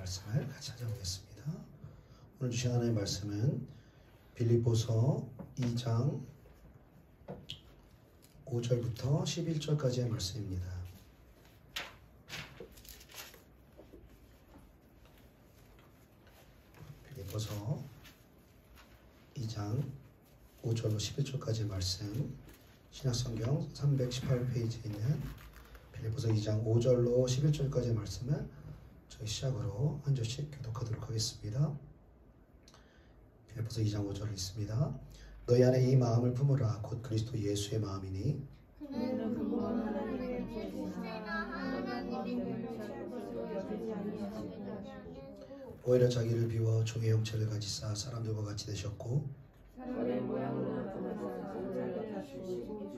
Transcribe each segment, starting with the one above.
말씀을 같이 찾아보겠습니다. 오늘 주신 하나님의 말씀은 빌립보서 2장 5절부터 11절까지의 말씀입니다. 빌립보서 2장 5절로 11절까지의 말씀, 신약성경 318페이지에 있는 빌립보서 2장 5절로 11절까지의 말씀을 저희 시작으로 한 절씩 교독하도록 하겠습니다. 빌립보서 2장 5절을 읽습니다. 너희 안에 이 마음을 품으라. 곧 그리스도 예수의 마음이니 그는 근본 하나님의 오히려 자기를 비워 종의 형체를 가지사 사람들과 같이 되셨고 사람의 모양으로 나타나사 자기를 다스리시고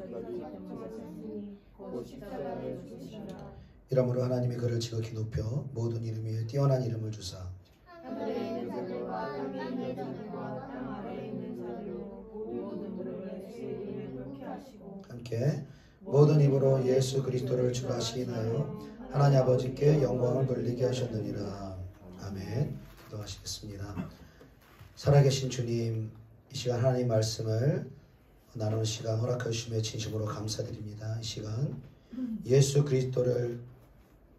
곧 십자가를 죽이시라. 이러므로 하나님이 그를 지극히 높여 모든 이름 위에 뛰어난 이름을 주사 하늘에 있는 자들과 땅에 있는 자들과 땅 아래에 있는 자들로 모든 무릎을 주의 이름에 꿇게 하시고 함께 모든 입으로 예수 그리스도를 주라 시인하여 하나님 아버지께 영광을 돌리게 하셨느니라. 아멘. 기도하시겠습니다. 살아계신 주님, 이 시간 하나님 말씀을 나누는 시간 허락해 주심에 진심으로 감사드립니다. 이 시간 예수 그리스도를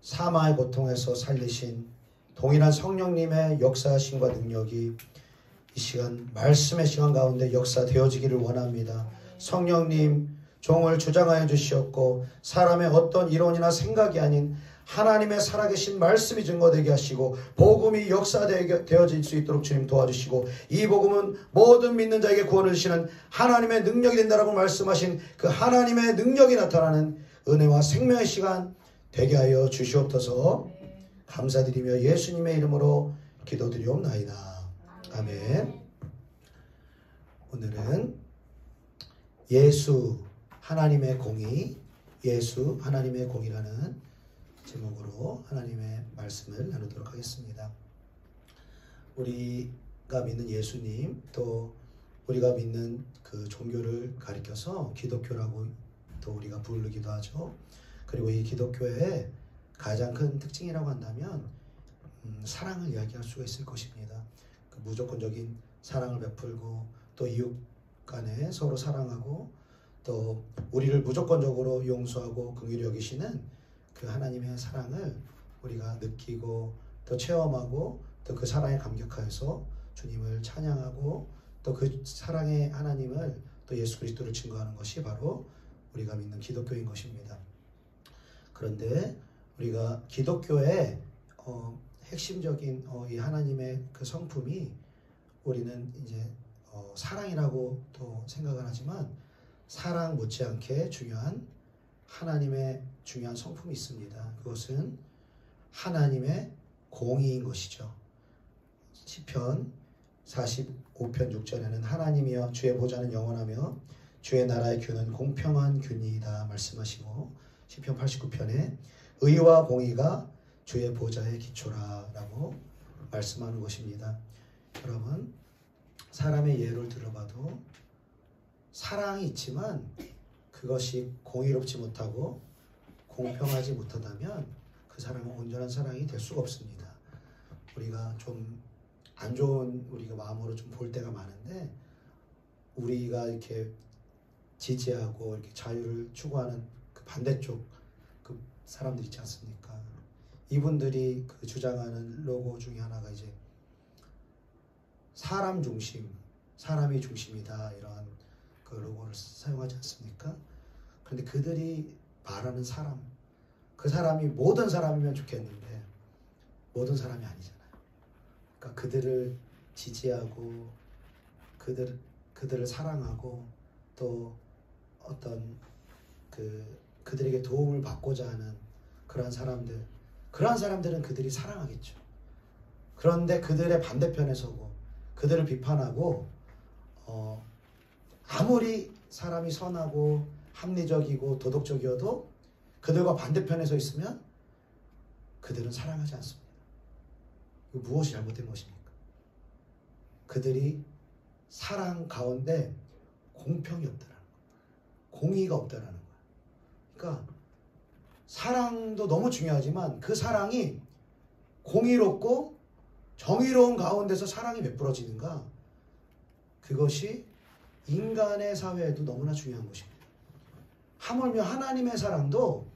사망의 고통에서 살리신 동일한 성령님의 역사하심과 능력이 이 시간 말씀의 시간 가운데 역사되어지기를 원합니다. 성령님, 종을 주장하여 주시었고 사람의 어떤 이론이나 생각이 아닌 하나님의 살아계신 말씀이 증거되게 하시고 복음이 역사되어질 수 있도록 주님 도와주시고 이 복음은 모든 믿는 자에게 구원을 주시는 하나님의 능력이 된다라고 말씀하신 그 하나님의 능력이 나타나는 은혜와 생명의 시간 되게 하여 주시옵소서. 감사드리며 예수님의 이름으로 기도드리옵나이다. 아멘. 오늘은 예수 하나님의 공의, 예수 하나님의 공의라는 제목으로 하나님의 말씀을 나누도록 하겠습니다. 우리가 믿는 예수님, 또 우리가 믿는 그 종교를 가리켜서 기독교라고 또 우리가 부르기도 하죠. 그리고 이 기독교의 가장 큰 특징이라고 한다면 사랑을 이야기할 수가 있을 것입니다. 그 무조건적인 사랑을 베풀고 또 이웃 간에 서로 사랑하고 또 우리를 무조건적으로 용서하고 긍휼히 여기시는 그 하나님의 사랑을 우리가 느끼고 또 체험하고 또 그 사랑에 감격하여서 주님을 찬양하고 또 그 사랑의 하나님을 또 예수 그리스도를 증거하는 것이 바로 우리가 믿는 기독교인 것입니다. 그런데 우리가 기독교의 핵심적인 이 하나님의 그 성품이 우리는 이제 사랑이라고 또 생각을 하지만 사랑 못지않게 중요한 하나님의 중요한 성품이 있습니다. 그것은 하나님의 공의인 것이죠. 시편 45편 6절에는 하나님이여 주의 보좌는 영원하며 주의 나라의 규는 공평한 규니이다 말씀하시고 시편 89편에 의와 공의가 주의 보좌의 기초라 라고 말씀하는 것입니다. 여러분, 사람의 예를 들어봐도 사랑이 있지만 그것이 공의롭지 못하고 공평하지 못하다면 그 사람은 온전한 사랑이 될 수가 없습니다. 우리가 좀 안 좋은 우리가 마음으로 좀 볼 때가 많은데 우리가 이렇게 지지하고 이렇게 자유를 추구하는 그 반대쪽 그 사람들 있지 않습니까? 이분들이 그 주장하는 로고 중에 하나가 이제 사람 중심, 사람이 중심이다 이런 그 로고를 사용하지 않습니까? 그런데 그들이 말하는 사람, 그 사람이 모든 사람이면 좋겠는데 모든 사람이 아니잖아요. 그러니까 그들을 지지하고 그들을 사랑하고 또 어떤 그들에게 도움을 받고자 하는 그러한 사람들은 그들이 사랑하겠죠. 그런데 그들의 반대편에 서고 그들을 비판하고 아무리 사람이 선하고 합리적이고 도덕적이어도 그들과 반대편에 서 있으면 그들은 사랑하지 않습니다. 무엇이 잘못된 것입니까? 그들이 사랑 가운데 공평이 없다라는 거예요. 공의가 없다라는 거예요. 그러니까 사랑도 너무 중요하지만 그 사랑이 공의롭고 정의로운 가운데서 사랑이 베풀어지는가? 그것이 인간의 사회에도 너무나 중요한 것입니다. 하물며 하나님의 사랑도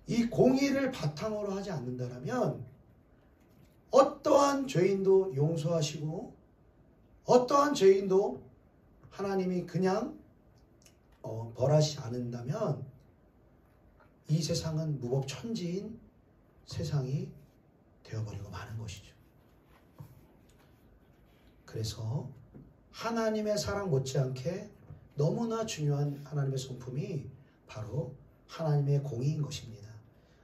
이 공의를 바탕으로 하지 않는다면 어떠한 죄인도 용서하시고 어떠한 죄인도 하나님이 그냥 벌하지 않는다면 이 세상은 무법천지인 세상이 되어버리고 마는 것이죠. 그래서 하나님의 사랑 못지않게 너무나 중요한 하나님의 성품이 바로 하나님의 공의인 것입니다.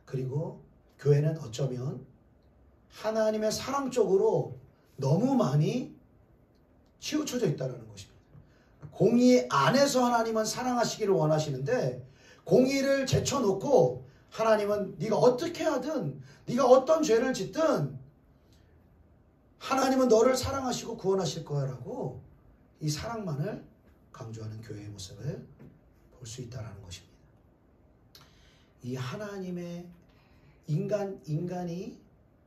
그리고 교회는 어쩌면 하나님의 사랑 쪽으로 너무 많이 치우쳐져 있다는 것입니다. 공의 안에서 하나님은 사랑하시기를 원하시는데 공의를 제쳐놓고 하나님은 네가 어떻게 하든 네가 어떤 죄를 짓든 하나님은 너를 사랑하시고 구원하실 거야 라고 이 사랑만을 강조하는 교회의 모습을 볼 수 있다는 것입니다. 이 하나님의 인간이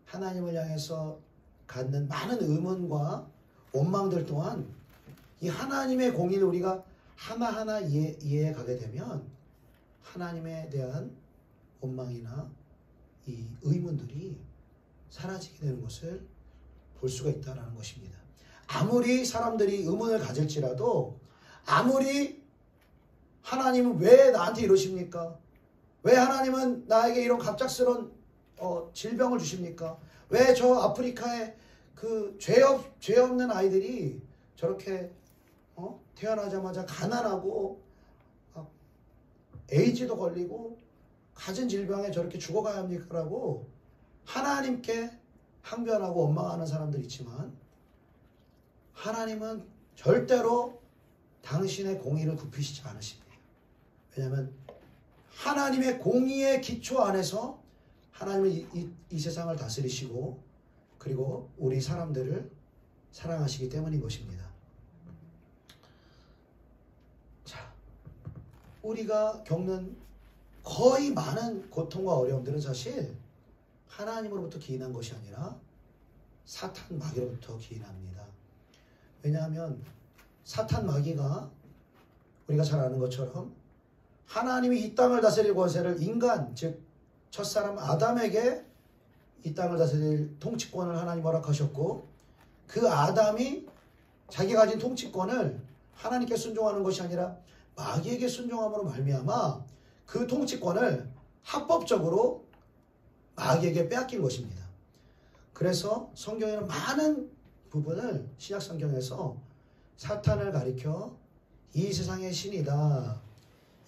하나님을 향해서 갖는 많은 의문과 원망들 또한 이 하나님의 공의를 우리가 하나하나 이해해 가게 되면 하나님에 대한 원망이나 이 의문들이 사라지게 되는 것을 볼 수가 있다는 것입니다. 아무리 사람들이 의문을 가질지라도 아무리 하나님은 왜 나한테 이러십니까? 왜 하나님은 나에게 이런 갑작스런 질병을 주십니까? 왜 저 아프리카에 그 죄 없는 아이들이 저렇게 태어나자마자 가난하고 에이즈도 걸리고 가진 질병에 저렇게 죽어가야 합니까? 라고 하나님께 항변하고 원망하는 사람들 있지만 하나님은 절대로 당신의 공의를 굽히시지 않으십니다. 왜냐하면 하나님의 공의의 기초 안에서 하나님은 이 세상을 다스리시고 그리고 우리 사람들을 사랑하시기 때문인 것입니다. 자, 우리가 겪는 거의 많은 고통과 어려움들은 사실 하나님으로부터 기인한 것이 아니라 사탄 마귀로부터 기인합니다. 왜냐하면 사탄 마귀가 우리가 잘 아는 것처럼 하나님이 이 땅을 다스릴 권세를 인간, 즉 첫사람 아담에게 이 땅을 다스릴 통치권을 하나님 허락하셨고 그 아담이 자기가 가진 통치권을 하나님께 순종하는 것이 아니라 마귀에게 순종함으로 말미암아 그 통치권을 합법적으로 마귀에게 빼앗긴 것입니다. 그래서 성경에는 많은 부분을 신약 성경에서 사탄을 가리켜 이 세상의 신이다,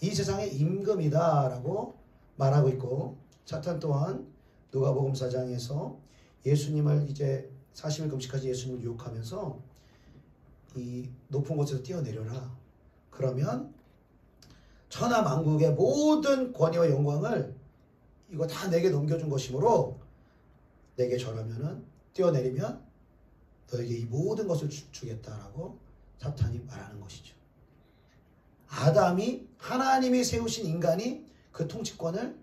이 세상의 임금이다 라고 말하고 있고 사탄 또한 누가복음 4장에서 예수님을 이제 40일 금식까지 예수님을 유혹하면서 이 높은 곳에서 뛰어내려라. 그러면 천하 만국의 모든 권위와 영광을 이거 다 내게 넘겨준 것이므로 내게 절하면은 뛰어내리면 너에게 이 모든 것을 주겠다라고 사탄이 말하는 것이죠. 아담이 하나님이 세우신 인간이 그 통치권을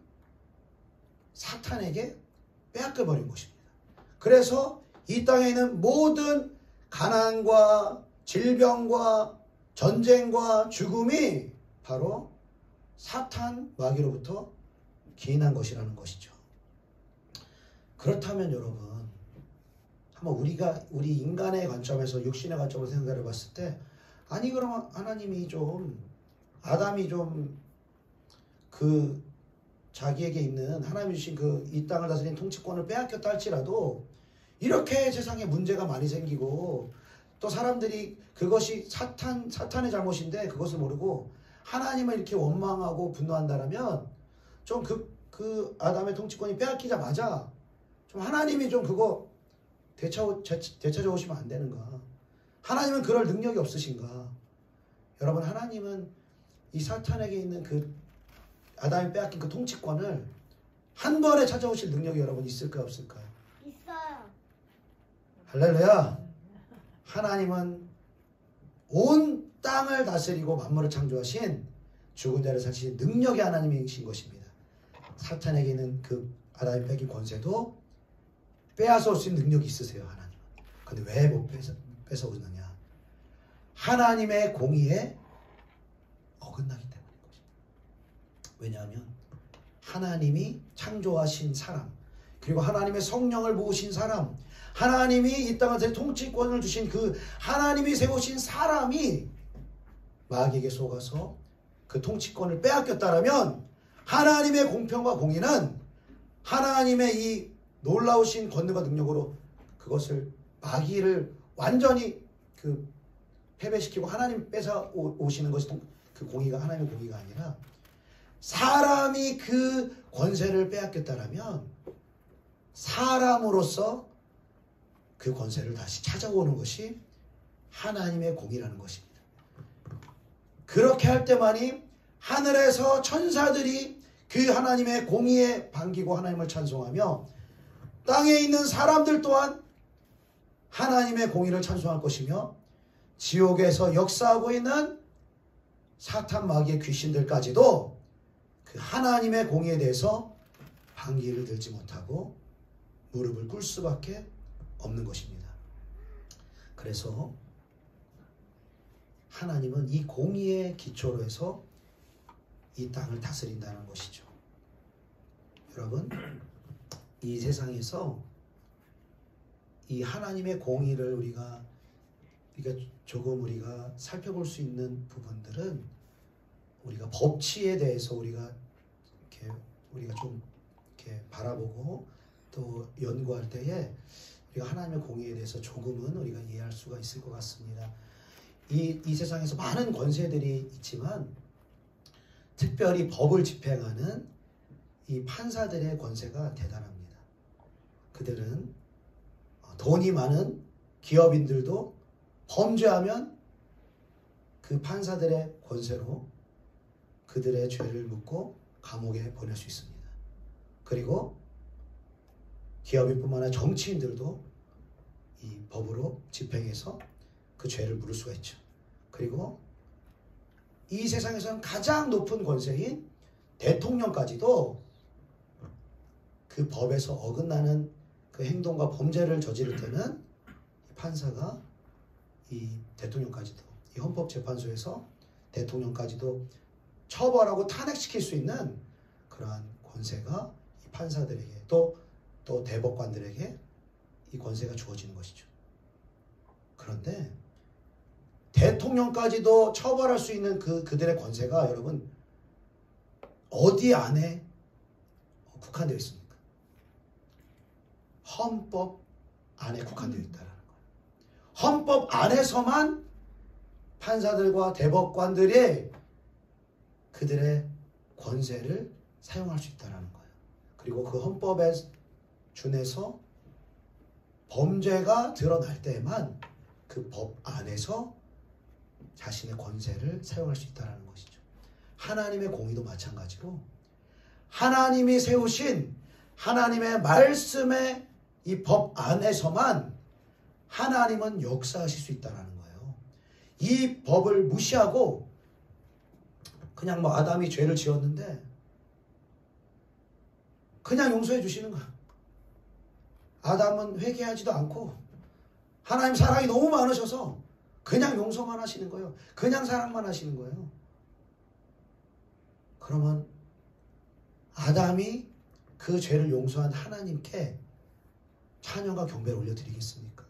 사탄에게 빼앗겨버린 것입니다. 그래서 이 땅에 있는 모든 가난과 질병과 전쟁과 죽음이 바로 사탄 마귀로부터 기인한 것이라는 것이죠. 그렇다면 여러분 한번 우리 인간의 관점에서 육신의 관점으로 생각해 봤을 때 아니 그럼 하나님이 좀 아담이 좀 그 자기에게 있는 하나님이 주신 그 이 땅을 다스리는 통치권을 빼앗겼다 할지라도 이렇게 세상에 문제가 많이 생기고 또 사람들이 그것이 사탄의 잘못인데 그것을 모르고 하나님을 이렇게 원망하고 분노한다라면 좀 그 아담의 통치권이 빼앗기자마자 좀 하나님이 좀 그거 되찾아 오시면 안 되는가? 하나님은 그럴 능력이 없으신가? 여러분 하나님은 이 사탄에게 있는 그 아담이 빼앗긴 그 통치권을 한 번에 찾아오실 능력이 여러분 있을까요? 없을까요? 있어요. 할렐루야! 하나님은 온 땅을 다스리고 만물을 창조하신 죽은 자를 살리신 능력의 하나님이신 것입니다. 사탄에게 있는 그 아담이 뺏긴 권세도 빼앗아 올 수 있는 능력이 있으세요. 하나님은. 근데 왜 못 뺏어오느냐? 하나님의 공의에 어긋나기 때문인 것입니다. 왜냐하면 하나님이 창조하신 사람, 그리고 하나님의 성령을 부으신 사람, 하나님이 이 땅한테 통치권을 주신 그 하나님이 세우신 사람이 마귀에게 속아서 그 통치권을 빼앗겼다라면 하나님의 공평과 공의는 하나님의 이 놀라우신 권능과 능력으로 그것을 마귀를 완전히 그 패배시키고 하나님 뺏어 오시는 것이 그 공의가 하나님의 공의가 아니라 사람이 그 권세를 빼앗겼다라면 사람으로서 그 권세를 다시 찾아오는 것이 하나님의 공의라는 것입니다. 그렇게 할 때만이 하늘에서 천사들이 그 하나님의 공의에 반기고 하나님을 찬송하며 땅에 있는 사람들 또한 하나님의 공의를 찬송할 것이며 지옥에서 역사하고 있는 사탄 마귀의 귀신들까지도 그 하나님의 공의에 대해서 반기를 들지 못하고 무릎을 꿇을 수밖에 없는 것입니다. 그래서 하나님은 이 공의의 기초로 해서 이 땅을 다스린다는 것이죠. 여러분, 이 세상에서 이 하나님의 공의를 우리가 조금 우리가 살펴볼 수 있는 부분들은 우리가 법치에 대해서 우리가 좀 이렇게 바라보고 또 연구할 때에 우리가 하나님의 공의에 대해서 조금은 우리가 이해할 수가 있을 것 같습니다. 이 세상에서 많은 권세들이 있지만 특별히 법을 집행하는 이 판사들의 권세가 대단합니다. 그들은 돈이 많은 기업인들도 범죄하면 그 판사들의 권세로 그들의 죄를 묻고 감옥에 보낼 수 있습니다. 그리고 기업인뿐만 아니라 정치인들도 이 법으로 집행해서 그 죄를 물을 수가 있죠. 그리고 이 세상에서는 가장 높은 권세인 대통령까지도 그 법에서 어긋나는 그 행동과 범죄를 저지를 때는 판사가 이 대통령까지도 이 헌법재판소에서 대통령까지도 처벌하고 탄핵시킬 수 있는 그러한 권세가 이 판사들에게 또 대법관들에게 이 권세가 주어지는 것이죠. 그런데 대통령까지도 처벌할 수 있는 그들의 권세가 여러분 어디 안에 국한되어 있습니까? 헌법 안에 국한되어 있다는 거예요. 헌법 안에서만 판사들과 대법관들이 그들의 권세를 사용할 수 있다는 거예요. 그리고 그 헌법에 준해서 범죄가 드러날 때에만 그 법 안에서 자신의 권세를 사용할 수 있다는 것이죠. 하나님의 공의도 마찬가지로 하나님이 세우신 하나님의 말씀의 이 법 안에서만 하나님은 역사하실 수 있다는 거예요. 이 법을 무시하고 그냥 아담이 죄를 지었는데 그냥 용서해 주시는 거야. 아담은 회개하지도 않고 하나님 사랑이 너무 많으셔서 그냥 용서만 하시는 거예요. 그냥 사랑만 하시는 거예요. 그러면 아담이 그 죄를 용서한 하나님께 찬양과 경배를 올려드리겠습니까?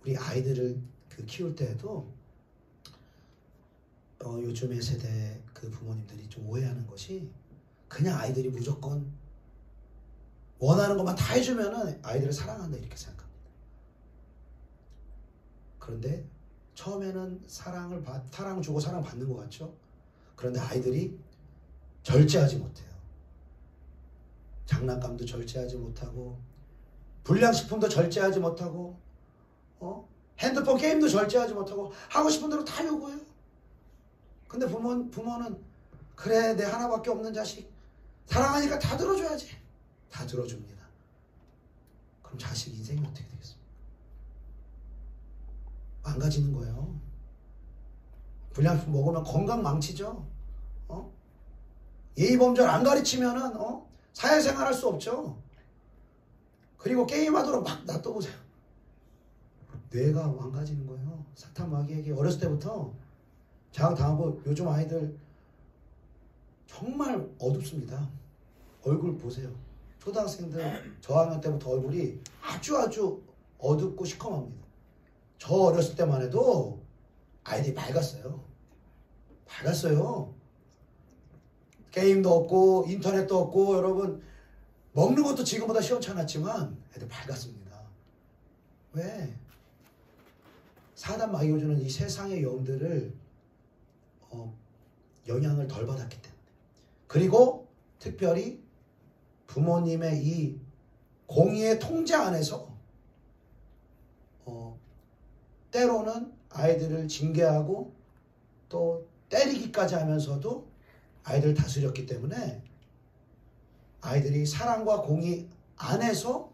우리 아이들을 키울 때에도 요즘의 세대 그 부모님들이 좀 오해하는 것이 그냥 아이들이 무조건 원하는 것만 다 해주면 아이들을 사랑한다 이렇게 생각합니다. 그런데 처음에는 사랑 주고 사랑 받는 것 같죠? 그런데 아이들이 절제하지 못해요. 장난감도 절제하지 못하고 불량식품도 절제하지 못하고 핸드폰 게임도 절제하지 못하고 하고 싶은 대로 다 요구해요. 근데 부모는 그래 내 하나밖에 없는 자식 사랑하니까 다 들어줘야지. 다 들어줍니다. 그럼 자식 인생이 어떻게 되겠습니까? 망가지는 거예요. 불량식품 먹으면 건강 망치죠. 예의범절 안 가르치면은 사회생활 할 수 없죠. 그리고 게임하도록 막 놔둬보세요. 뇌가 망가지는 거예요. 사탄 마귀에게 어렸을 때부터 장악당하고. 요즘 아이들 정말 어둡습니다. 얼굴 보세요. 초등학생들 저학년 때부터 얼굴이 아주 어둡고 시커멉니다. 저 어렸을 때만 해도 아이들이 밝았어요. 게임도 없고 인터넷도 없고, 여러분 먹는 것도 지금보다 시원찮았지만 애들 밝았습니다. 왜? 사단 마귀가 주는 이 세상의 영들을 영향을 덜 받았기 때문에. 그리고 특별히 부모님의 이 공의의 통제 안에서 때로는 아이들을 징계하고 또 때리기까지 하면서도 아이들을 다스렸기 때문에 아이들이 사랑과 공의 안에서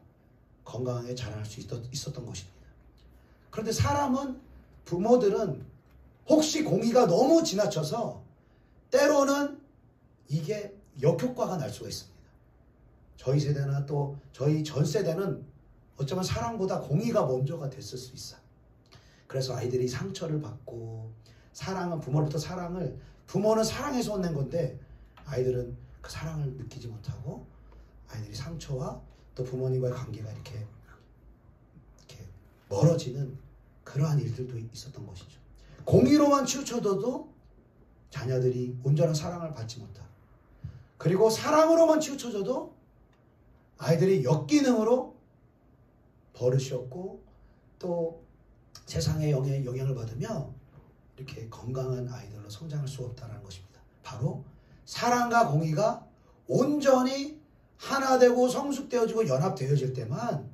건강하게 자랄 수 있었던 것입니다. 그런데 부모들은 혹시 공의가 너무 지나쳐서 때로는 이게 역효과가 날 수가 있습니다. 저희 세대나 또 저희 전 세대는 어쩌면 사랑보다 공의가 먼저가 됐을 수 있어요. 그래서 아이들이 상처를 받고, 부모는 사랑해서 얻는 건데 아이들은 그 사랑을 느끼지 못하고 아이들이 상처와 또 부모님과의 관계가 이렇게 멀어지는 그러한 일들도 있었던 것이죠. 공의로만 치우쳐져도 자녀들이 온전한 사랑을 받지 못하고, 그리고 사랑으로만 치우쳐져도 아이들이 역기능으로 버릇이 없고 또 세상의 영향을 받으며 이렇게 건강한 아이들로 성장할 수 없다는 것입니다. 바로 사랑과 공의가 온전히 하나 되고 성숙되어지고 연합되어질 때만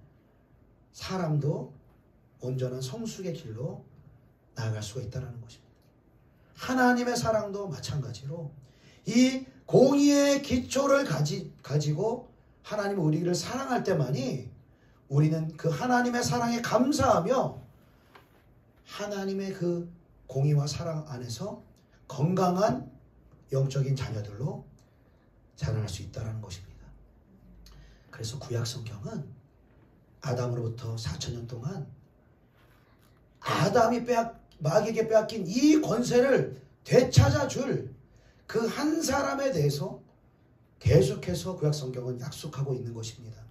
사람도 온전한 성숙의 길로 나아갈 수가 있다는 것입니다. 하나님의 사랑도 마찬가지로 이 공의의 기초를 가지고 하나님은 우리를 사랑할 때만이 우리는 그 하나님의 사랑에 감사하며 하나님의 그 공의와 사랑 안에서 건강한 영적인 자녀들로 자라날 수 있다는 것입니다. 그래서 구약 성경은 아담으로부터 4,000년 동안 아담이 마귀에게 빼앗긴 이 권세를 되찾아줄 그 한 사람에 대해서 계속해서 구약 성경은 약속하고 있는 것입니다.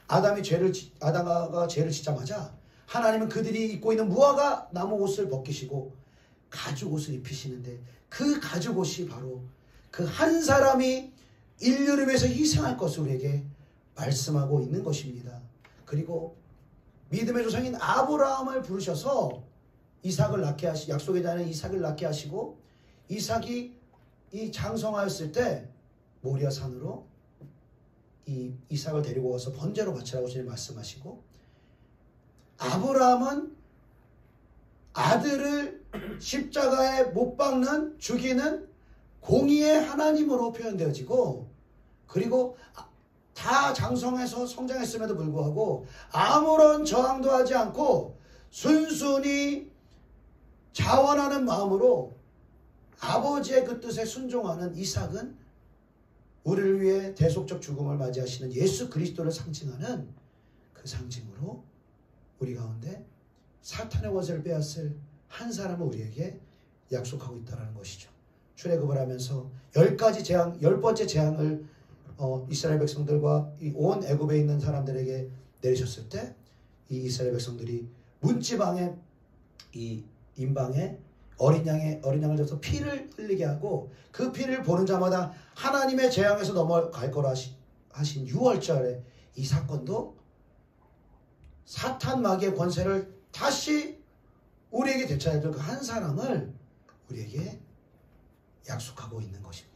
아담아가 죄를 짓자마자 하나님은 그들이 입고 있는 무화과 나무 옷을 벗기시고 가죽 옷을 입히시는데, 그 가죽 옷이 바로 그 한 사람이 인류를 위해서 희생할 것을 우리에게 말씀하고 있는 것입니다. 그리고 믿음의 조상인 아브라함을 부르셔서 약속의 자녀 이삭을 낳게 하시고, 이삭이 이 장성하였을 때 모리아 산으로 이 이삭을 데리고 가서 번제로 바치라고 주님 말씀하시고, 아브라함은 아들을 십자가에 못 박는, 죽이는 공의의 하나님으로 표현되어지고, 그리고 다 장성해서 성장했음에도 불구하고 아무런 저항도 하지 않고 순순히 자원하는 마음으로 아버지의 그 뜻에 순종하는 이삭은 우리를 위해 대속적 죽음을 맞이하시는 예수 그리스도를 상징하는 그 상징으로 우리 가운데 사탄의 권세를 빼앗을 한 사람을 우리에게 약속하고 있다는 것이죠. 출애굽을 하면서 10번째 재앙을 이스라엘 백성들과 이 온 애굽에 있는 사람들에게 내리셨을 때, 이 이스라엘 백성들이 문지방에 이 인방에 어린 양을 줘서 피를 흘리게 하고, 그 피를 보는 자마다 하나님의 재앙에서 넘어갈 거라 하신 6월절에 이 사건도 사탄 마귀의 권세를 다시 우리에게 되찾아줄 그 한 사람을 우리에게 약속하고 있는 것입니다.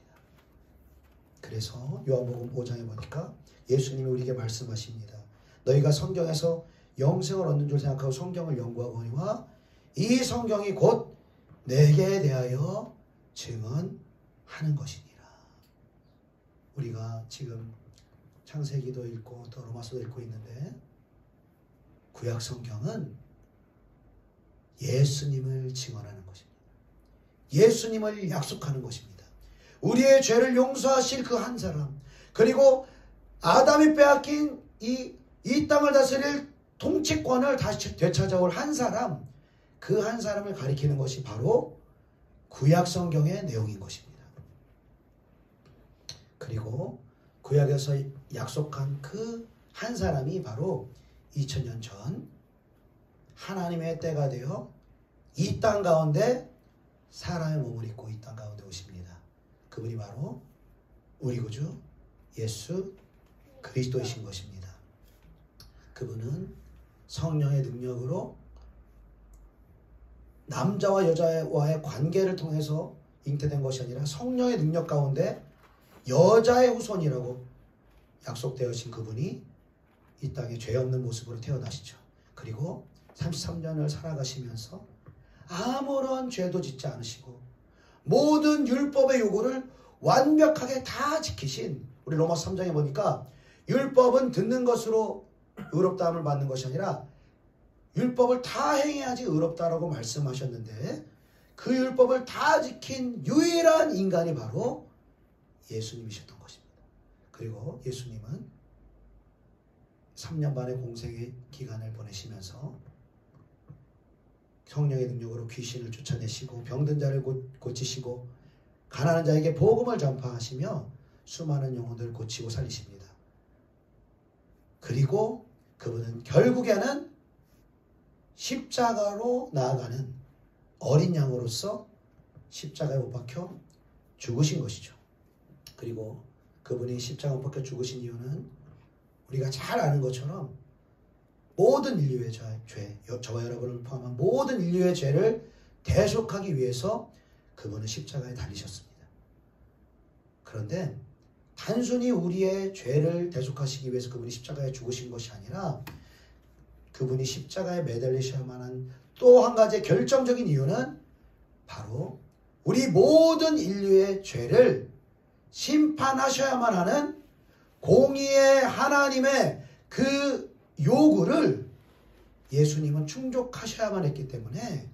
그래서 요한복음 5장에 보니까 예수님이 우리에게 말씀하십니다. 너희가 성경에서 영생을 얻는 줄 생각하고 성경을 연구하거니와 이 성경이 곧 내게 대하여 증언하는 것이니라. 우리가 지금 창세기도 읽고 또 로마서도 읽고 있는데, 구약 성경은 예수님을 증언하는 것입니다. 예수님을 약속하는 것입니다. 우리의 죄를 용서하실 그 한 사람, 그리고 아담이 빼앗긴 이 땅을 다스릴 통치권을 다시 되찾아올 한 사람, 그 한 사람을 가리키는 것이 바로 구약 성경의 내용인 것입니다. 그리고 구약에서 약속한 그 한 사람이 바로 2000년 전 하나님의 때가 되어 이 땅 가운데 사람의 몸을 입고 이 땅 가운데 오십니다. 그분이 바로 우리 구주 예수 그리스도이신 것입니다. 그분은 성령의 능력으로 남자와 여자와의 관계를 통해서 잉태된 것이 아니라 성령의 능력 가운데 여자의 후손이라고 약속되어진 그분이 이 땅에 죄 없는 모습으로 태어나시죠. 그리고 33년을 살아가시면서 아무런 죄도 짓지 않으시고 모든 율법의 요구를 완벽하게 다 지키신, 우리 로마서 3장에 보니까 율법은 듣는 것으로 의롭다함을 받는 것이 아니라 율법을 다 행해야지 의롭다라고 말씀하셨는데, 그 율법을 다 지킨 유일한 인간이 바로 예수님이셨던 것입니다. 그리고 예수님은 3년 반의 공생의 기간을 보내시면서 성령의 능력으로 귀신을 쫓아내시고 병든 자를 고치시고 가난한 자에게 복음을 전파하시며 수많은 영혼들을 고치고 살리십니다. 그리고 그분은 결국에는 십자가로 나아가는 어린 양으로서 십자가에 못 박혀 죽으신 것이죠. 그리고 그분이 십자가에 못 박혀 죽으신 이유는 우리가 잘 아는 것처럼 모든 인류의 죄, 저와 여러분을 포함한 모든 인류의 죄를 대속하기 위해서 그분은 십자가에 달리셨습니다. 그런데 단순히 우리의 죄를 대속하시기 위해서 그분이 십자가에 죽으신 것이 아니라 그분이 십자가에 매달리셔야만 한 또 한 가지 결정적인 이유는 바로 우리 모든 인류의 죄를 심판하셔야만 하는 공의의 하나님의 그 요구를 예수님은 충족하셔야만 했기 때문에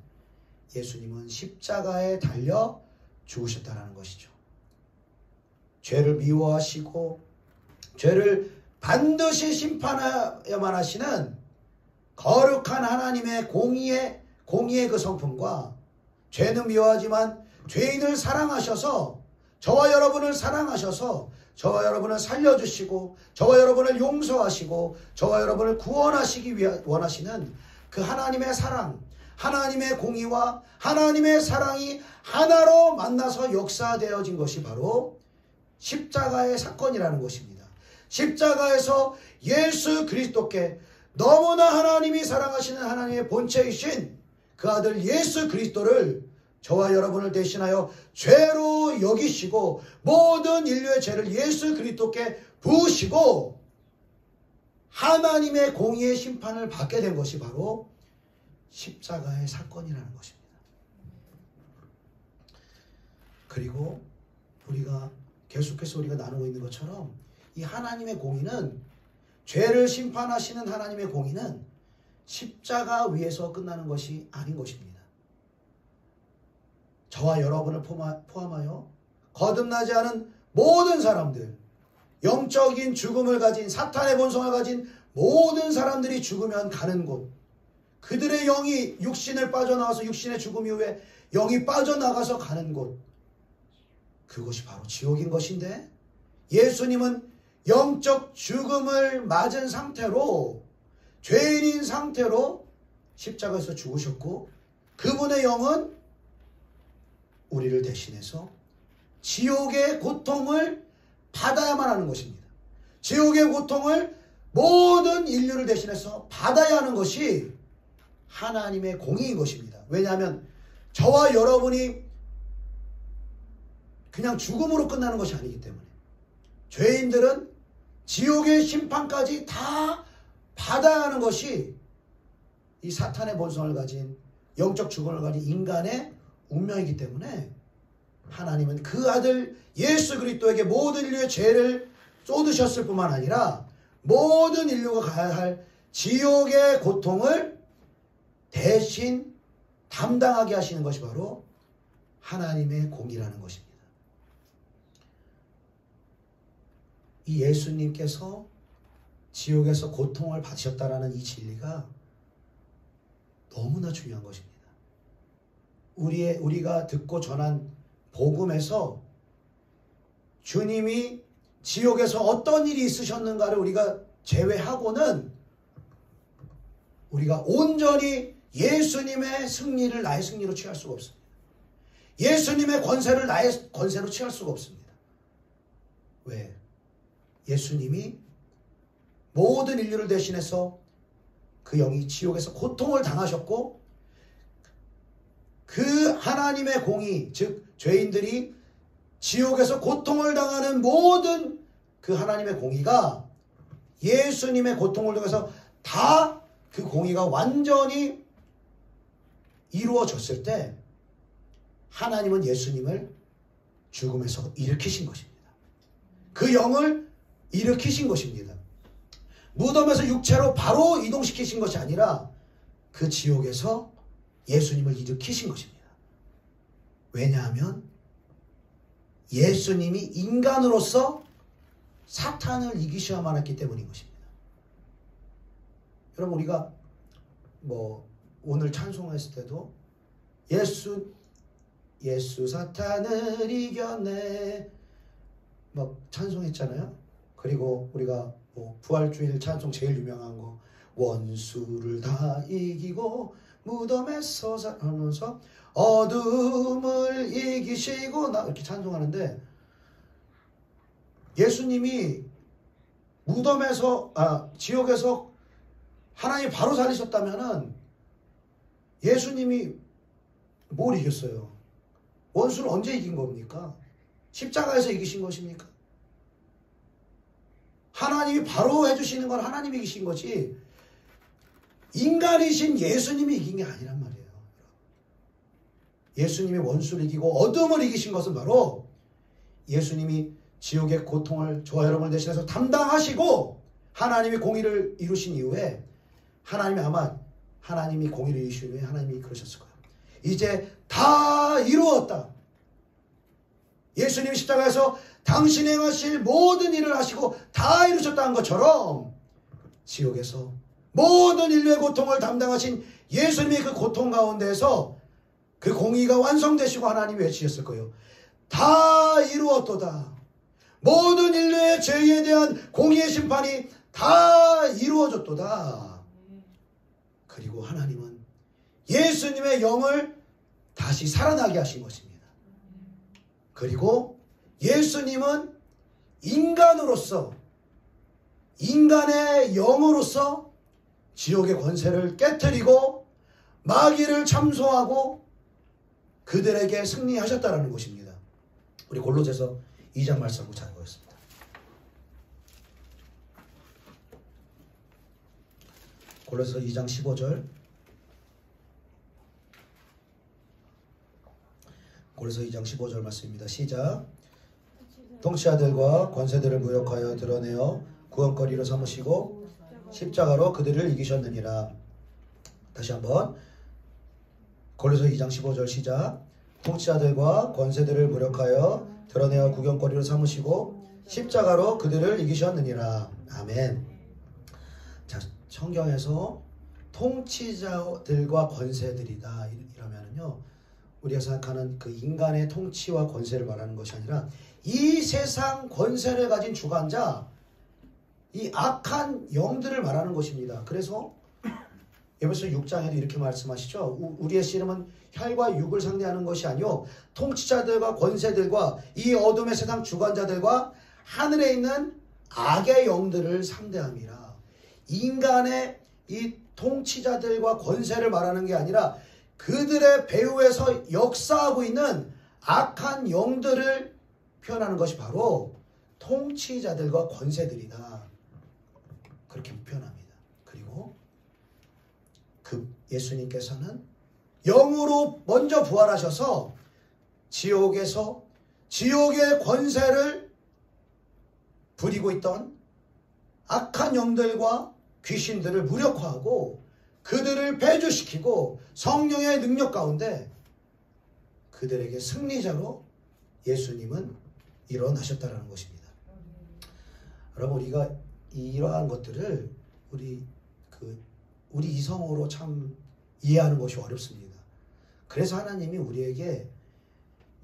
예수님은 십자가에 달려 죽으셨다는 것이죠. 죄를 미워하시고 죄를 반드시 심판해야만 하시는 거룩한 하나님의 공의의 그 성품과, 죄는 미워하지만 죄인을 사랑하셔서 저와 여러분을 사랑하셔서 저와 여러분을 살려주시고 저와 여러분을 용서하시고 저와 여러분을 구원하시기 위해 원하시는 그 하나님의 사랑, 하나님의 공의와 하나님의 사랑이 하나로 만나서 역사되어진 것이 바로 십자가의 사건이라는 것입니다. 십자가에서 예수 그리스도께 너무나 하나님이 사랑하시는 하나님의 본체이신 그 아들 예수 그리스도를 저와 여러분을 대신하여 죄로 여기시고 모든 인류의 죄를 예수 그리스도께 부으시고 하나님의 공의의 심판을 받게 된 것이 바로 십자가의 사건이라는 것입니다. 그리고 우리가 계속해서 우리가 나누고 있는 것처럼 이 하나님의 공의는, 죄를 심판하시는 하나님의 공의는 십자가 위에서 끝나는 것이 아닌 것입니다. 저와 여러분을 포함하여 거듭나지 않은 모든 사람들, 영적인 죽음을 가진, 사탄의 본성을 가진 모든 사람들이 죽으면 가는 곳, 그들의 영이 육신을 빠져나와서 육신의 죽음 이후에 영이 빠져나가서 가는 곳, 그것이 바로 지옥인 것인데, 예수님은 영적 죽음을 맞은 상태로, 죄인인 상태로 십자가에서 죽으셨고, 그분의 영은 우리를 대신해서 지옥의 고통을 받아야만 하는 것입니다. 지옥의 고통을 모든 인류를 대신해서 받아야 하는 것이 하나님의 공의인 것입니다. 왜냐하면 저와 여러분이 그냥 죽음으로 끝나는 것이 아니기 때문에 죄인들은 지옥의 심판까지 다 받아야 하는 것이 이 사탄의 본성을 가진, 영적 죽음을 가진 인간의 운명이기 때문에 하나님은 그 아들 예수 그리스도에게 모든 인류의 죄를 쏟으셨을 뿐만 아니라 모든 인류가 가야 할 지옥의 고통을 대신 담당하게 하시는 것이 바로 하나님의 공의라는 것입니다. 이 예수님께서 지옥에서 고통을 받으셨다라는 이 진리가 너무나 중요한 것입니다. 우리가 듣고 전한 복음에서 주님이 지옥에서 어떤 일이 있으셨는가를 우리가 제외하고는 우리가 온전히 예수님의 승리를 나의 승리로 취할 수가 없습니다. 예수님의 권세를 나의 권세로 취할 수가 없습니다. 왜? 예수님이 모든 인류를 대신해서 그 영이 지옥에서 고통을 당하셨고 그 하나님의 공의, 즉 죄인들이 지옥에서 고통을 당하는 모든 그 하나님의 공의가 예수님의 고통을 통해서 다 그 공의가 완전히 이루어졌을 때 하나님은 예수님을 죽음에서 일으키신 것입니다. 그 영을 일으키신 것입니다. 무덤에서 육체로 바로 이동시키신 것이 아니라 그 지옥에서 예수님을 일으키신 것입니다. 왜냐하면 예수님이 인간으로서 사탄을 이기셔야만 했기 때문인 것입니다. 여러분 우리가 오늘 찬송했을 때도 예수 사탄을 이겨내 찬송했잖아요. 그리고 우리가 부활주일 찬송 제일 유명한 거 원수를 다 이기고 무덤에서 하면서 어둠을 이기시고 나 이렇게 찬송하는데 예수님이 지옥에서 하나님 바로 살리셨다면은 예수님이 뭘 이겼어요? 원수를 언제 이긴 겁니까? 십자가에서 이기신 것입니까? 하나님이 바로 해주시는 건 하나님이 이기신 거지 인간이신 예수님이 이긴 게 아니란 말이에요. 예수님이 원수를 이기고 어둠을 이기신 것은 바로 예수님이 지옥의 고통을 저와 여러분을 대신해서 담당하시고 하나님이 공의를 이루신 이후에 하나님이 공의를 이루신 후에 하나님이 그러셨을 거예요. 이제 다 이루었다. 예수님이 십자가에서 당신이 행하실 모든 일을 하시고 다 이루셨다는 것처럼 지옥에서 모든 인류의 고통을 담당하신 예수님의 그 고통 가운데에서 그 공의가 완성되시고 하나님이 외치셨을 거예요. 다 이루었도다. 모든 인류의 죄에 대한 공의의 심판이 다 이루어졌도다. 그리고 하나님은 예수님의 영을 다시 살아나게 하신 것입니다. 그리고 예수님은 인간으로서 인간의 영으로서 지옥의 권세를 깨뜨리고 마귀를 참소하고 그들에게 승리하셨다는 것입니다. 우리 골로새서 2장 말씀 한번 잘 보겠습니다. 골로새서 2장 15절 골로새서 2장 15절 말씀입니다. 시작. 통치자들과 권세들을 무력하여 드러내어 구원거리로 삼으시고 십자가로 그들을 이기셨느니라. 다시 한번 골로새서 2장 15절 시작. 통치자들과 권세들을 무력하여 드러내어 구경거리로 삼으시고 십자가로 그들을 이기셨느니라. 아멘. 자, 성경에서 통치자들과 권세들이다 이러면은요 우리가 생각하는 그 인간의 통치와 권세를 말하는 것이 아니라 이 세상 권세를 가진 주관자, 이 악한 영들을 말하는 것입니다. 그래서 에베소 6장에도 이렇게 말씀하시죠. 우리의 씨름은 혈과 육을 상대하는 것이 아니요 통치자들과 권세들과 이 어둠의 세상 주관자들과 하늘에 있는 악의 영들을 상대함이라. 인간의 이 통치자들과 권세를 말하는 게 아니라 그들의 배후에서 역사하고 있는 악한 영들을 표현하는 것이 바로 통치자들과 권세들이다. 그렇게 표현합니다. 그리고 그 예수님께서는 영으로 먼저 부활하셔서 지옥에서 지옥의 권세를 부리고 있던 악한 영들과 귀신들을 무력화하고 그들을 배주시키고 성령의 능력 가운데 그들에게 승리자로 예수님은 일어나셨다는 것입니다. 여러분 우리가 이러한 것들을 우리 이성으로 참 이해하는 것이 어렵습니다. 그래서 하나님이 우리에게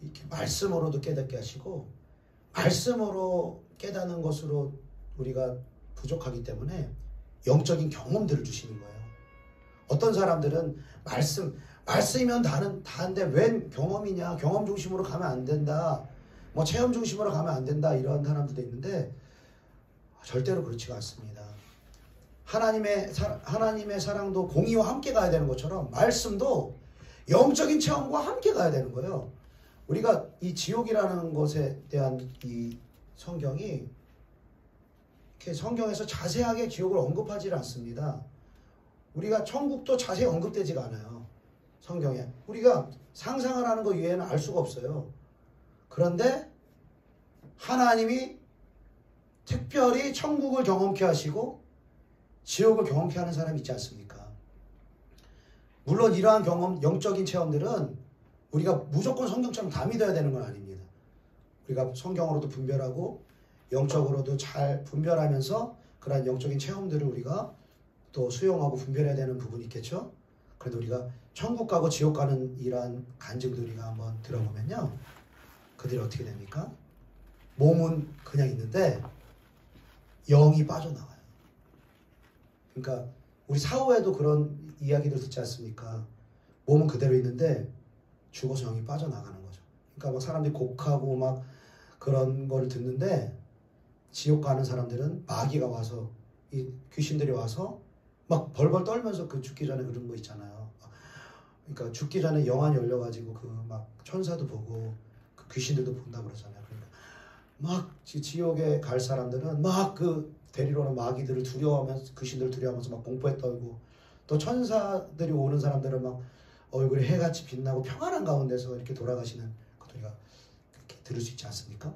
이렇게 말씀으로도 깨닫게 하시고 말씀으로 깨닫는 것으로 우리가 부족하기 때문에 영적인 경험들을 주시는 거예요. 어떤 사람들은 말씀이면 다인데 웬 경험이냐, 경험 중심으로 가면 안 된다, 뭐 체험 중심으로 가면 안 된다, 이런 사람들도 있는데 절대로 그렇지가 않습니다. 하나님의 사랑도 공의와 함께 가야 되는 것처럼 말씀도 영적인 체험과 함께 가야 되는 거예요. 우리가 이 지옥이라는 것에 대한 이 성경이 이렇게 성경에서 자세하게 지옥을 언급하지 않습니다. 우리가 천국도 자세히 언급되지가 않아요. 성경에. 우리가 상상을 하는 것 이외에는 알 수가 없어요. 그런데 하나님이 특별히 천국을 경험케 하시고 지옥을 경험케 하는 사람이 있지 않습니까? 물론 이러한 경험, 영적인 체험들은 우리가 무조건 성경처럼 다 믿어야 되는 건 아닙니다. 우리가 성경으로도 분별하고 영적으로도 잘 분별하면서 그러한 영적인 체험들을 우리가 또 수용하고 분별해야 되는 부분이 있겠죠. 그래도 우리가 천국 가고 지옥 가는 이러한 간증들 우리가 한번 들어보면요, 그들이 어떻게 됩니까? 몸은 그냥 있는데 영이 빠져나와요. 그러니까 우리 사후에도 그런 이야기들 듣지 않습니까? 몸은 그대로 있는데 죽어서 영이 빠져나가는 거죠. 그러니까 막 사람들이 곡하고 막 그런 거를 듣는데 지옥 가는 사람들은 마귀가 와서, 이 귀신들이 와서 막 벌벌 떨면서 그 죽기 전에 그런 거 있잖아요. 그러니까 죽기 전에 영안이 열려가지고 그 막 천사도 보고 그 귀신들도 본다 그러잖아요. 그러니까 막 지옥에 갈 사람들은 막 그 데리러 오는 마귀들을 두려워하면서, 귀신들을 두려워하면서 막 공포에 떨고, 또 천사들이 오는 사람들은 막 얼굴이 해같이 빛나고 평안한 가운데서 이렇게 돌아가시는 것도 우리가 그렇게 들을 수 있지 않습니까?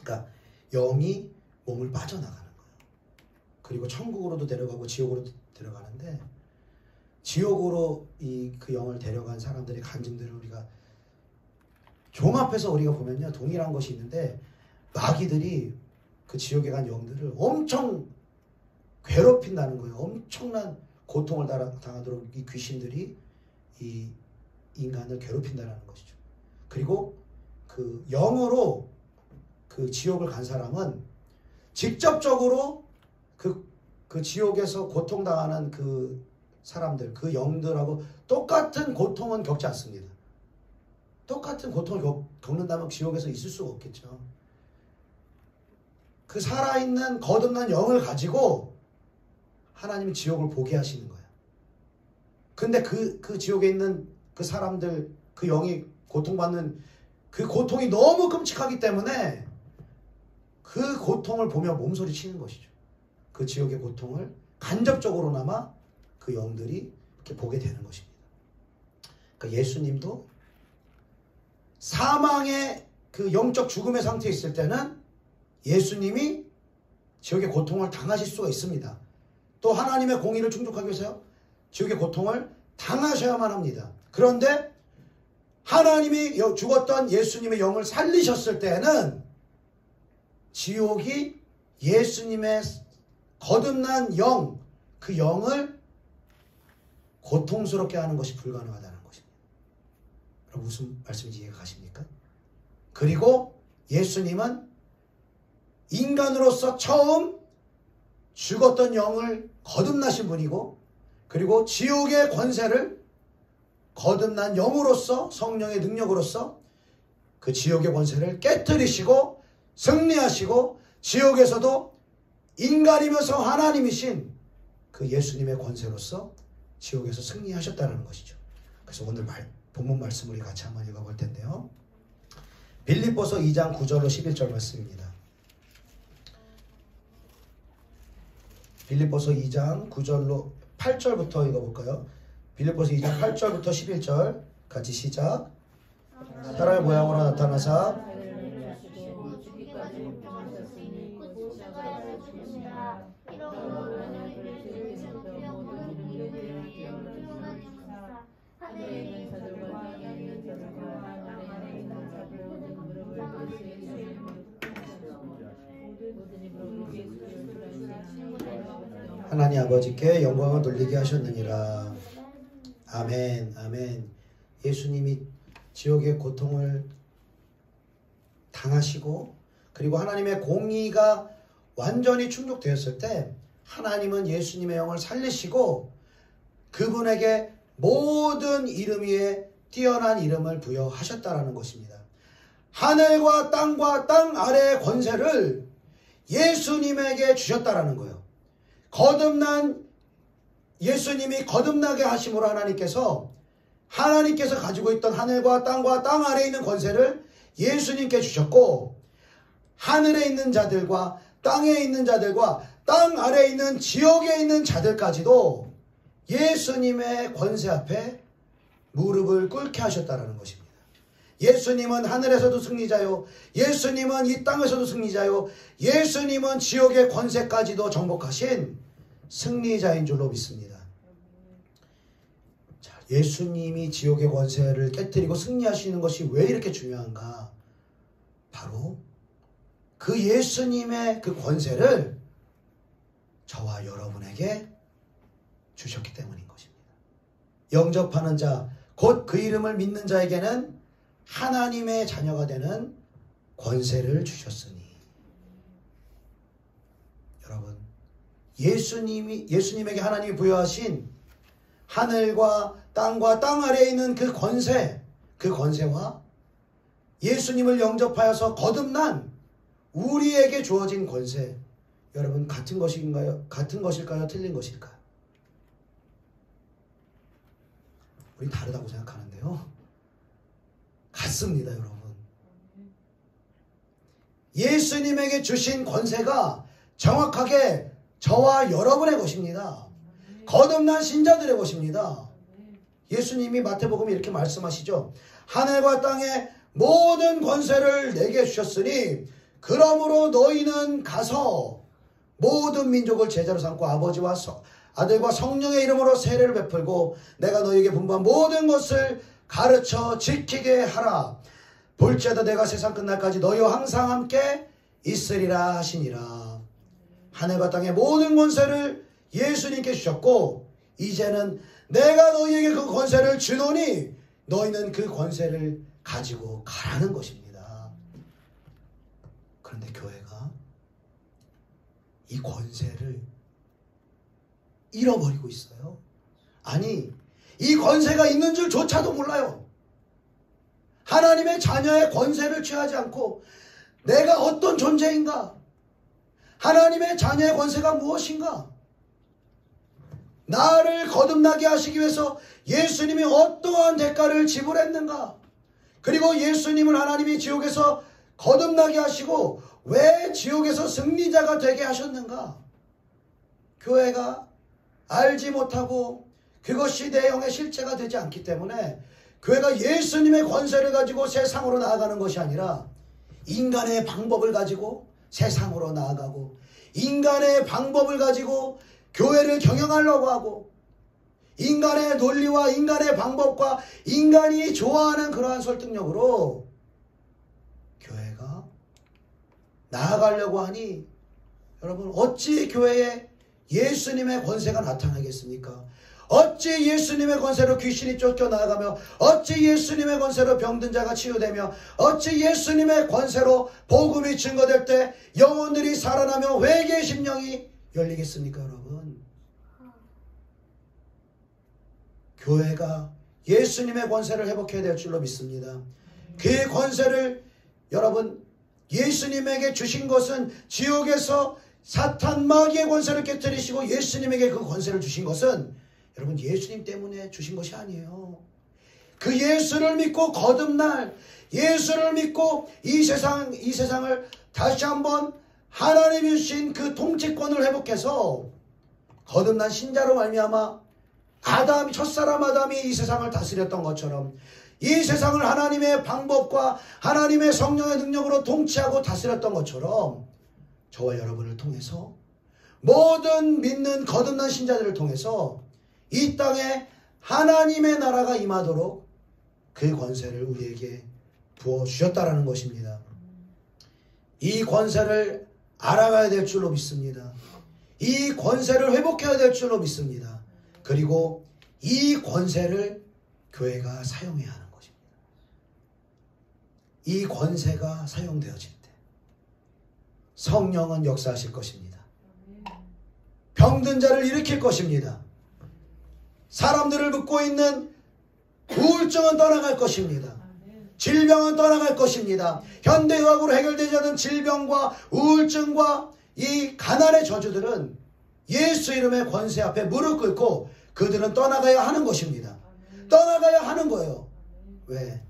그러니까 영이 몸을 빠져나가는 거예요. 그리고 천국으로도 데려가고 지옥으로도 데려가는데, 지옥으로 그 영을 데려간 사람들의 간증들을 우리가 종합해서 우리가 보면요, 동일한 것이 있는데 마귀들이 그 지옥에 간 영들을 엄청 괴롭힌다는 거예요. 엄청난 고통을 당하도록 이 귀신들이 이 인간을 괴롭힌다는 것이죠. 그리고 그 영으로 그 지옥을 간 사람은 직접적으로 그 지옥에서 고통당하는 그 사람들, 그 영들하고 똑같은 고통은 겪지 않습니다. 똑같은 고통을 겪는다면 지옥에서 있을 수가 없겠죠. 그 살아있는 거듭난 영을 가지고 하나님이 지옥을 보게 하시는 거예요. 근데 그 지옥에 있는 그 사람들, 그 영이 고통받는 그 고통이 너무 끔찍하기 때문에 그 고통을 보며 몸소리 치는 것이죠. 그 지옥의 고통을 간접적으로나마 그 영들이 이렇게 보게 되는 것입니다. 그러니까 예수님도 사망의 그 영적 죽음의 상태에 있을 때는 예수님이 지옥의 고통을 당하실 수가 있습니다. 또 하나님의 공의를 충족하기 위해서 지옥의 고통을 당하셔야만 합니다. 그런데 하나님이 죽었던 예수님의 영을 살리셨을 때는 지옥이 예수님의 거듭난 영, 그 영을 고통스럽게 하는 것이 불가능하다는 것입니다. 여러분 무슨 말씀인지 이해가 가십니까? 그리고 예수님은 인간으로서 처음 죽었던 영을 거듭나신 분이고, 그리고 지옥의 권세를 거듭난 영으로서, 성령의 능력으로서 그 지옥의 권세를 깨뜨리시고 승리하시고, 지옥에서도 인간이면서 하나님이신 그 예수님의 권세로서 지옥에서 승리하셨다는 것이죠. 그래서 오늘 본문 말씀을 우리 같이 한번 읽어볼 텐데요. 빌립보서 2장 9절로 11절 말씀입니다. 빌립보서 2장 9절로 8절부터 읽어볼까요? 빌립보서 2장 8절부터 11절 같이 시작. 사람의 모양으로 나타나사 하나님 아버지께 영광을 돌리게 하셨느니라. 아멘. 아멘. 예수님이 지옥의 고통을 당하시고 그리고 하나님의 공의가 완전히 충족되었을 때 하나님은 예수님의 영을 살리시고 그분에게 모든 이름 위에 뛰어난 이름을 부여하셨다라는 것입니다. 하늘과 땅 아래의 권세를 예수님에게 주셨다라는 거예요. 거듭난 예수님이 거듭나게 하심으로 하나님께서 가지고 있던 하늘과 땅 아래에 있는 권세를 예수님께 주셨고 하늘에 있는 자들과 땅에 있는 자들과 땅 아래에 있는 지옥에 있는 자들까지도 예수님의 권세 앞에 무릎을 꿇게 하셨다라는 것입니다. 예수님은 하늘에서도 승리자요, 예수님은 이 땅에서도 승리자요, 예수님은 지옥의 권세까지도 정복하신 승리자인 줄로 믿습니다. 자, 예수님이 지옥의 권세를 깨뜨리고 승리하시는 것이 왜 이렇게 중요한가? 바로 그 예수님의 그 권세를 저와 여러분에게 주셨기 때문인 것입니다. 영접하는 자, 곧 그 이름을 믿는 자에게는 하나님의 자녀가 되는 권세를 주셨으니. 여러분, 예수님에게 하나님이 부여하신 하늘과 땅 아래에 있는 그 권세와 예수님을 영접하여서 거듭난 우리에게 주어진 권세, 여러분 같은 것인가요? 같은 것일까요? 틀린 것일까요? 우리 다르다고 생각하는데요. 같습니다, 여러분. 예수님에게 주신 권세가 정확하게 저와 여러분의 것입니다. 거듭난 신자들의 것입니다. 예수님이 마태복음에 이렇게 말씀하시죠. 하늘과 땅의 모든 권세를 내게 주셨으니 그러므로 너희는 가서 모든 민족을 제자로 삼고 아버지와 아들과 성령의 이름으로 세례를 베풀고 내가 너희에게 분부한 모든 것을 가르쳐 지키게 하라. 볼지어다 내가 세상 끝날까지 너희와 항상 함께 있으리라 하시니라. 하늘과 땅의 모든 권세를 예수님께 주셨고 이제는 내가 너희에게 그 권세를 주노니 너희는 그 권세를 가지고 가라는 것입니다. 그런데 교회가 이 권세를 잃어버리고 있어요. 아니, 이 권세가 있는 줄조차도 몰라요. 하나님의 자녀의 권세를 취하지 않고 내가 어떤 존재인가? 하나님의 자녀의 권세가 무엇인가? 나를 거듭나게 하시기 위해서 예수님이 어떠한 대가를 지불했는가? 그리고 예수님을 하나님이 지옥에서 거듭나게 하시고 왜 지옥에서 승리자가 되게 하셨는가? 교회가 알지 못하고 그것이 내 영의 실체가 되지 않기 때문에 교회가 예수님의 권세를 가지고 세상으로 나아가는 것이 아니라 인간의 방법을 가지고 세상으로 나아가고 인간의 방법을 가지고 교회를 경영하려고 하고 인간의 논리와 인간의 방법과 인간이 좋아하는 그러한 설득력으로 교회가 나아가려고 하니 여러분 어찌 교회에 예수님의 권세가 나타나겠습니까? 어찌 예수님의 권세로 귀신이 쫓겨나가며 어찌 예수님의 권세로 병든 자가 치유되며 어찌 예수님의 권세로 복음이 증거될 때 영혼들이 살아나며 회개의 심령이 열리겠습니까? 여러분, 교회가 예수님의 권세를 회복해야 될 줄로 믿습니다. 그 권세를 여러분 예수님에게 주신 것은 지옥에서 사탄 마귀의 권세를 깨뜨리시고 예수님에게 그 권세를 주신 것은 여러분 예수님 때문에 주신 것이 아니에요. 그 예수를 믿고 거듭날, 예수를 믿고 이 세상을 다시 한번 하나님이 주신 그 통치권을 회복해서 거듭난 신자로 말미암아 첫사람 아담이 이 세상을 다스렸던 것처럼 이 세상을 하나님의 방법과 하나님의 성령의 능력으로 통치하고 다스렸던 것처럼 저와 여러분을 통해서 모든 믿는 거듭난 신자들을 통해서 이 땅에 하나님의 나라가 임하도록 그 권세를 우리에게 부어주셨다라는 것입니다. 이 권세를 알아가야 될 줄로 믿습니다. 이 권세를 회복해야 될 줄로 믿습니다. 그리고 이 권세를 교회가 사용해야 하는 것입니다. 이 권세가 사용되어질 때 성령은 역사하실 것입니다. 병든 자를 일으킬 것입니다. 사람들을 묶고 있는 우울증은 떠나갈 것입니다. 질병은 떠나갈 것입니다. 현대의학으로 해결되지 않은 질병과 우울증과 이 가난의 저주들은 예수 이름의 권세 앞에 무릎 꿇고 그들은 떠나가야 하는 것입니다. 떠나가야 하는 거예요. 왜?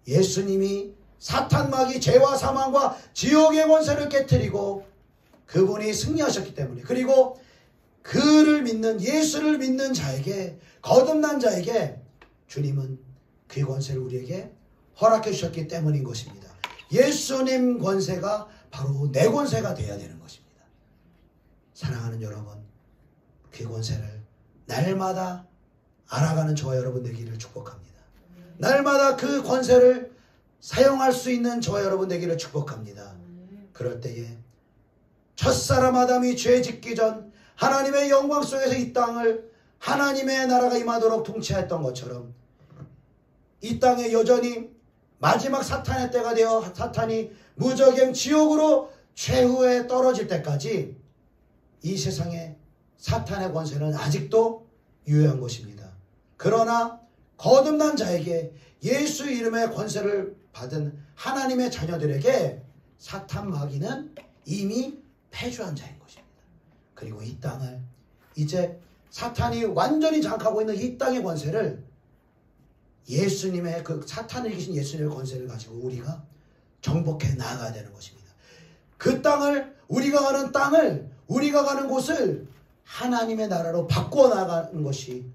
예수님이 사탄 마귀 죄와 사망과 지옥의 권세를 깨뜨리고 그분이 승리하셨기 때문에, 그리고 그를 믿는, 예수를 믿는 자에게, 거듭난 자에게 주님은 그 권세를 우리에게 허락해 주셨기 때문인 것입니다. 예수님 권세가 바로 내 권세가 되어야 되는 것입니다. 사랑하는 여러분, 그 권세를 날마다 알아가는 저와 여러분 되기를 축복합니다. 날마다 그 권세를 사용할 수 있는 저와 여러분 되기를 축복합니다. 그럴 때에 첫사람 아담이 죄 짓기 전 하나님의 영광 속에서 이 땅을 하나님의 나라가 임하도록 통치했던 것처럼 이 땅에 여전히 마지막 사탄의 때가 되어 사탄이 무적행 지옥으로 최후에 떨어질 때까지 이 세상에 사탄의 권세는 아직도 유효한 것입니다. 그러나 거듭난 자에게 예수 이름의 권세를 받은 하나님의 자녀들에게 사탄 마귀는 이미 패주한 자인 것입니다. 그리고 이 땅을 이제 사탄이 완전히 장악하고 있는 이 땅의 권세를 예수님의 그 사탄을 이기신 예수님의 권세를 가지고 우리가 정복해 나아가야 되는 것입니다. 그 땅을, 우리가 가는 땅을, 우리가 가는 곳을 하나님의 나라로 바꾸어 나가는 것이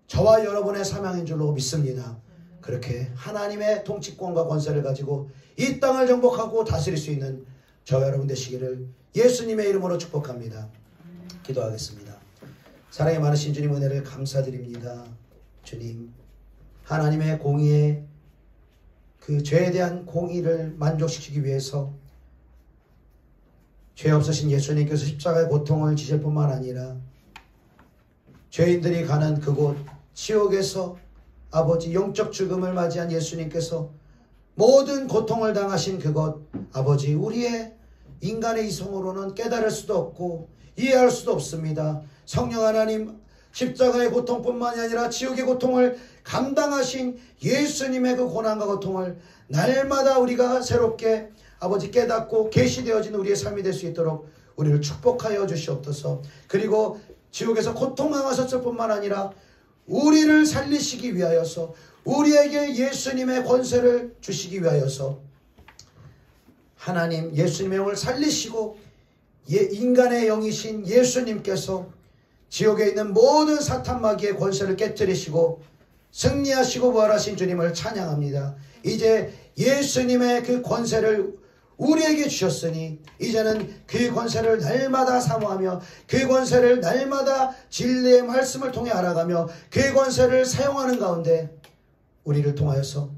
저와 여러분의 사명인 줄로 믿습니다. 그렇게 하나님의 통치권과 권세를 가지고 이 땅을 정복하고 다스릴 수 있는 저와 여러분 되시기를 예수님의 이름으로 축복합니다. 기도하겠습니다. 사랑이 많으신 주님 은혜를 감사드립니다. 주님, 하나님의 공의에 그 죄에 대한 공의를 만족시키기 위해서 죄 없으신 예수님께서 십자가의 고통을 지실 뿐만 아니라 죄인들이 가는 그곳 지옥에서 아버지 영적 죽음을 맞이한 예수님께서 모든 고통을 당하신 그것, 아버지 우리의 인간의 이성으로는 깨달을 수도 없고 이해할 수도 없습니다. 성령 하나님, 십자가의 고통뿐만이 아니라 지옥의 고통을 감당하신 예수님의 그 고난과 고통을 날마다 우리가 새롭게 아버지 깨닫고 계시되어진 우리의 삶이 될 수 있도록 우리를 축복하여 주시옵소서. 그리고 지옥에서 고통당하셨을 뿐만 아니라 우리를 살리시기 위하여서, 우리에게 예수님의 권세를 주시기 위하여서 하나님 예수님의 영을 살리시고 인간의 영이신 예수님께서 지옥에 있는 모든 사탄 마귀의 권세를 깨뜨리시고 승리하시고 부활하신 주님을 찬양합니다. 이제 예수님의 그 권세를 우리에게 주셨으니 이제는 그 권세를 날마다 사모하며 그 권세를 날마다 진리의 말씀을 통해 알아가며 그 권세를 사용하는 가운데 우리를 통하여서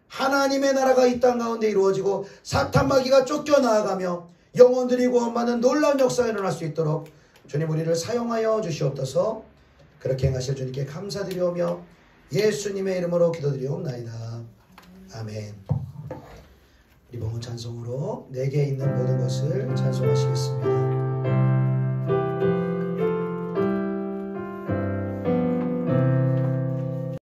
하나님의 나라가 이 땅 가운데 이루어지고 사탄 마귀가 쫓겨나가며 영혼들이 구원받는 놀라운 역사가 일어날 수 있도록 주님 우리를 사용하여 주시옵소서. 그렇게 행하실 주님께 감사드리오며 예수님의 이름으로 기도드리옵나이다. 아멘. 우리 봉헌 찬송으로 내게 있는 모든 것을 찬송하시겠습니다.